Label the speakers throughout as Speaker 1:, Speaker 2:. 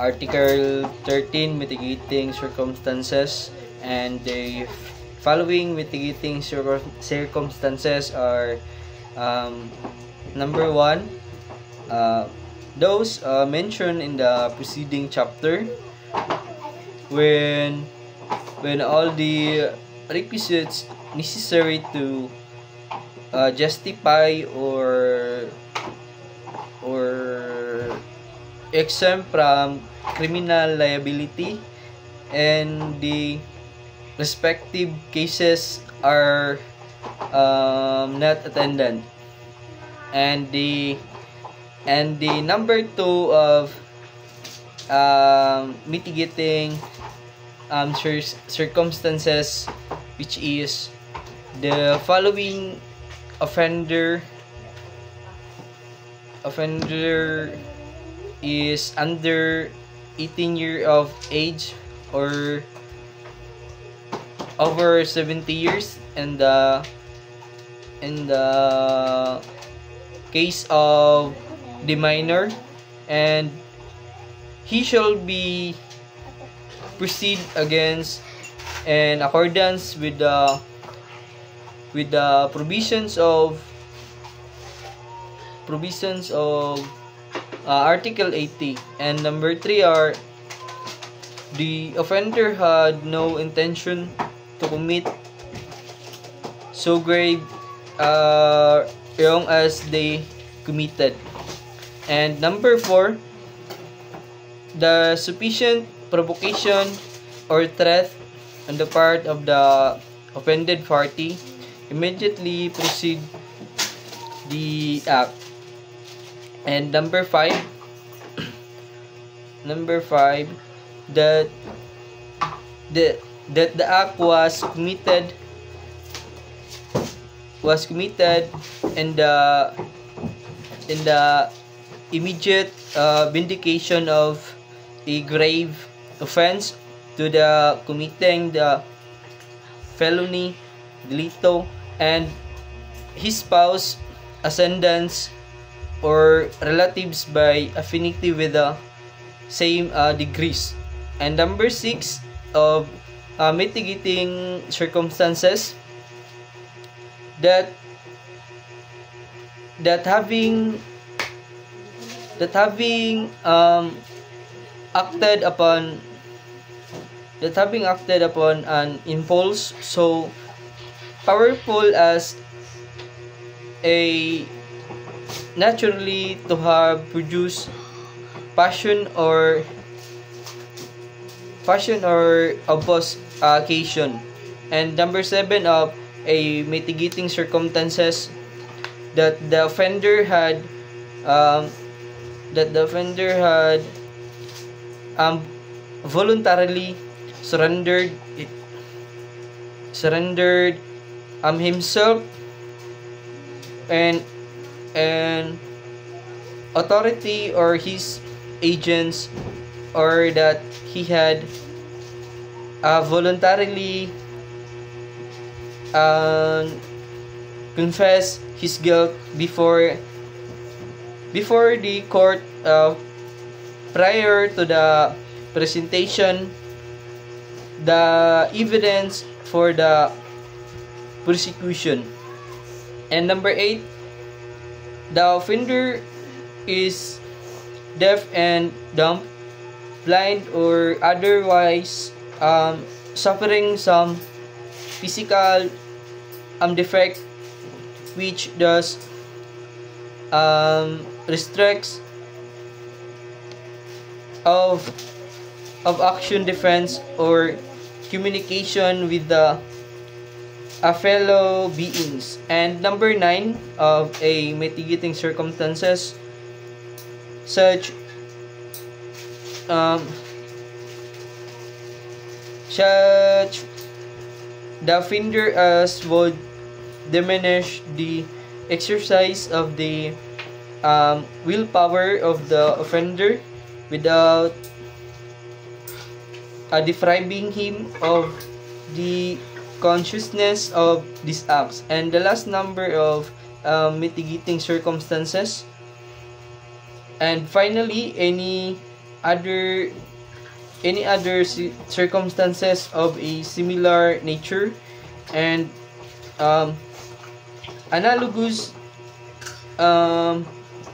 Speaker 1: Article 13, mitigating circumstances, and the following mitigating circumstances are number 1, those mentioned in the preceding chapter, when all the requisites necessary to justify or exempt from criminal liability and the respective cases are not attended, and the number 2 of mitigating circumstances, which is the following offender is under 18 years of age or over 70 years in the case of the minor, and he shall be proceed against in accordance with the provisions of Article 80. And number 3 are the offender had no intention to commit so grave wrong as they committed. And number 4, the sufficient provocation or threat on the part of the offended party immediately precede the act. And number 5, that the act was committed in the immediate vindication of a grave offense to the committing the felony delito, and his spouse, ascendants, or relatives by affinity with the same degrees. And number 6 of mitigating circumstances, that having acted upon an impulse so powerful as a naturally to have produced passion or opposed occasion. And number 7 of a mitigating circumstances, that the offender had voluntarily surrendered himself and authority or his agents, or that he had voluntarily confessed his guilt before the court prior to the presentation the evidence for the prosecution. And number 8, the offender is deaf and dumb, blind, or otherwise suffering some physical defect which does restricts of action, defense, or communication with the fellow beings. And number 9 of a mitigating circumstances, such the offender as would diminish the exercise of the willpower of the offender without depriving him of the consciousness of these acts. And the last number of mitigating circumstances, and finally any other any other circumstances of a similar nature, and um, analogous um,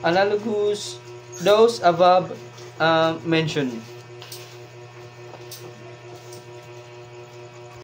Speaker 1: analogous those above mentioned.